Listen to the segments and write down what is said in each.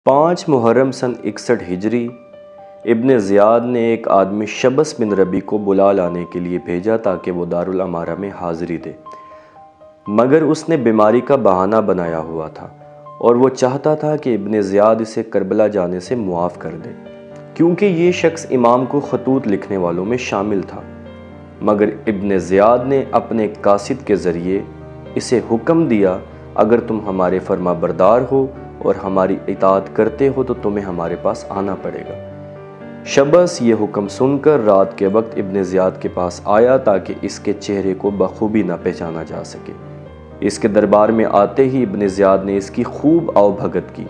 5 محرم سن 61 ہجری ابن زیاد نے ایک آدمی شبس بن ربی کو بلا لانے کے لیے بھیجا تاکہ وہ دارالامارہ میں حاضری دے، مگر اس نے بیماری کا بہانہ بنایا ہوا تھا اور وہ چاہتا تھا کہ ابن زیاد اسے کربلا جانے سے معاف کر دے، کیونکہ یہ شخص امام کو خطوط لکھنے والوں میں شامل تھا۔ مگر ابن زیاد نے اپنے قاصد کے ذریعے اسے حکم دیا، اگر تم ہمارے فرما بردار ہو اور ہماری اطاعت کرتے ہو تو تمہیں ہمارے پاس آنا پڑے گا۔ شبس یہ حکم سن کر رات کے وقت ابن زیاد کے پاس آیا تاکہ اس کے چہرے کو بخوبی نہ پہچانا جا سکے۔ اس کے دربار میں آتے ہی ابن زیاد نے اس کی خوب آؤ بھگت کی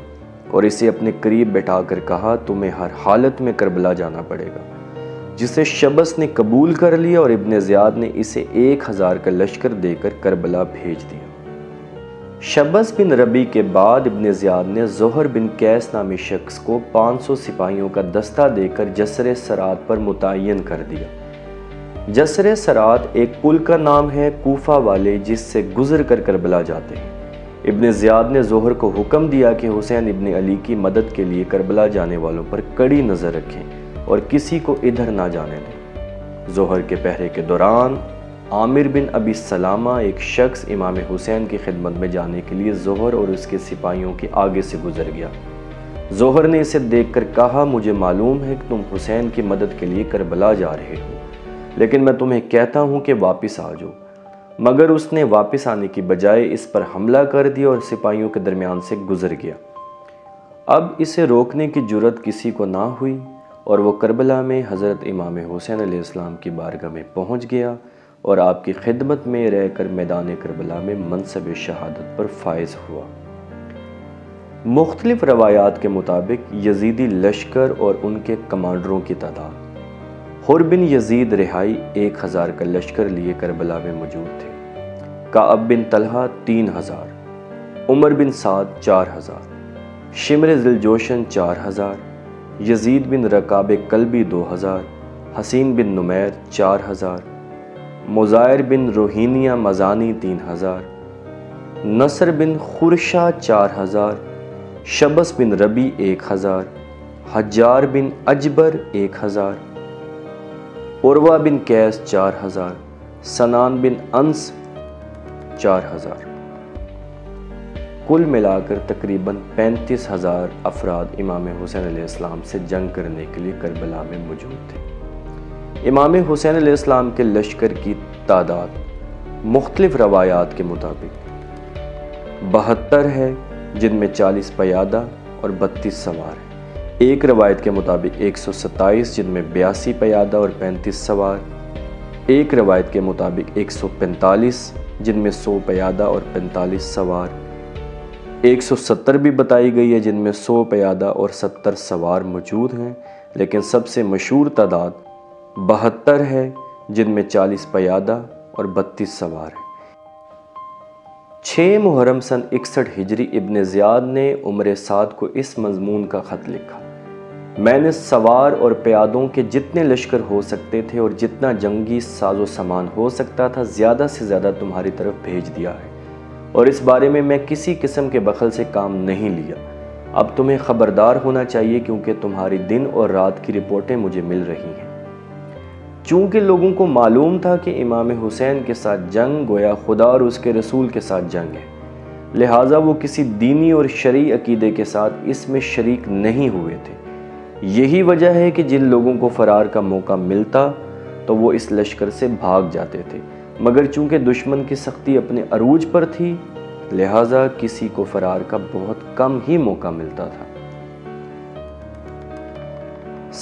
اور اسے اپنے قریب بٹھا کر کہا، تمہیں ہر حالت میں کربلا جانا پڑے گا، جسے شبس نے قبول کر لیا اور ابن زیاد نے اسے 1000 کا لشکر دے کر کربلا بھیج دیا۔ شبس بن ربی کے بعد ابن زیاد نے زہر بن قیس نامی شخص کو 500 سپاہیوں کا دستہ دے کر جسر سرات پر متعین کر دیا۔ جسر سرات ایک پل کا نام ہے کوفہ والے جس سے گزر کر کربلا جاتے ہیں۔ ابن زیاد نے زہر کو حکم دیا کہ حسین ابن علی کی مدد کے لیے کربلا جانے والوں پر کڑی نظر رکھیں اور کسی کو ادھر نہ جانے دیں۔ زہر کے پہرے کے دوران عامر بن ابی سلامہ ایک شخص امام حسین کی خدمت میں جانے کے لیے زہر اور اس کے سپاہیوں کے آگے سے گزر گیا۔ زہر نے اسے دیکھ کر کہا، مجھے معلوم ہے کہ تم حسین کی مدد کے لیے کربلا جا رہے ہو، لیکن میں تمہیں کہتا ہوں کہ واپس آ جاؤ۔ مگر اس نے واپس آنے کی بجائے اس پر حملہ کر دیا اور سپاہیوں کے درمیان سے گزر گیا۔ اب اسے روکنے کی جرأت کسی کو نہ ہوئی اور وہ کربلا میں حضرت امام حسین علیہ السلام کی بارگاہ میں پہنچ گیا اور آپ کی خدمت میں رہ کر میدان کربلا میں منصب شہادت پر فائز ہوا۔ مختلف روایات کے مطابق یزیدی لشکر اور ان کے کمانڈروں کی تعداد: حر بن یزید رہائی 1000 کا لشکر لیے کربلا میں موجود تھے، کعب بن طلحہ 3000، عمر بن سعد 4000، شمر ذوالجوشن 4000، یزید بن رکاب کلبی 2000، حسین بن نمیر 4000، مزائر بن روہینیہ مزانی 3000، نصر بن خرشہ 4000، شبس بن ربی 1000، حجار بن اجبر 1000، عروہ بن قیس 4000، سنان بن انس 4000۔ کل ملا کر تقریباً 35000 افراد امام حسین علیہ السلام سے جنگ کرنے کے لیے کربلا میں موجود تھے۔ امام حسین علیہ السلام کے لشکر کی تعداد مختلف روایات کے مطابق 72 ہے، جن میں 40 پیادہ اور 32 سوار ہیں۔ ایک روایت کے مطابق 127، جن میں 82 پیادہ اور 35 سوار۔ ایک روایت کے مطابق 145، جن میں 100 پیادہ اور 45 سوار۔ 170 بھی بتائی گئی ہے، جن میں 100 پیادہ اور 70 سوار موجود ہیں، لیکن سب سے مشہور تعداد 72 ہے، جن میں 40 پیادہ اور 32 سوار ہیں۔ 6 محرم سن 61 ہجری ابن زیاد نے عمر سعد کو اس مضمون کا خط لکھا، میں نے سوار اور پیادوں کے جتنے لشکر ہو سکتے تھے اور جتنا جنگی ساز و سامان ہو سکتا تھا زیادہ سے زیادہ تمہاری طرف بھیج دیا ہے، اور اس بارے میں میں کسی قسم کے بخل سے کام نہیں لیا۔ اب تمہیں خبردار ہونا چاہیے کیونکہ تمہاری دن اور رات کی رپورٹیں مجھے مل رہی ہیں۔ چونکہ لوگوں کو معلوم تھا کہ امام حسین کے ساتھ جنگ گویا خدا اور اس کے رسول کے ساتھ جنگ ہے، لہٰذا وہ کسی دینی اور شرعی عقیدے کے ساتھ اس میں شریک نہیں ہوئے تھے۔ یہی وجہ ہے کہ جن لوگوں کو فرار کا موقع ملتا تو وہ اس لشکر سے بھاگ جاتے تھے، مگر چونکہ دشمن کی سختی اپنے عروج پر تھی لہٰذا کسی کو فرار کا بہت کم ہی موقع ملتا تھا۔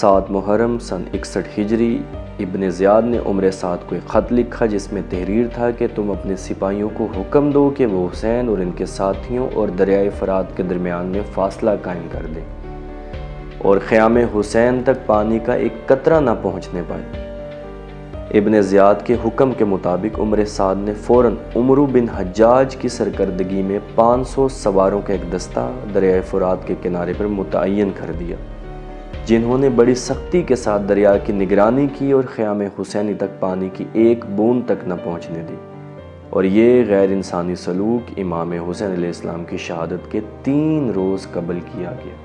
7 محرم سن 61 ہجری ابن زیاد نے عمر سعد کو ایک خط لکھا جس میں تحریر تھا کہ تم اپنے سپاہیوں کو حکم دو کہ وہ حسین اور ان کے ساتھیوں اور دریائے فرات کے درمیان میں فاصلہ قائم کر دیں اور خیام حسین تک پانی کا ایک قطرہ نہ پہنچنے پائے۔ ابن زیاد کے حکم کے مطابق عمر سعد نے فوراً عمرو بن حجاج کی سرکردگی میں 500 سواروں کا ایک دستہ دریائے فرات کے کنارے پر متعین کر دیا، جنہوں نے بڑی سختی کے ساتھ دریا کی نگرانی کی اور خیام حسینی تک پانی کی ایک بوند تک نہ پہنچنے دی، اور یہ غیر انسانی سلوک امام حسین علیہ السلام کی شہادت کے 3 روز قبل کیا گیا۔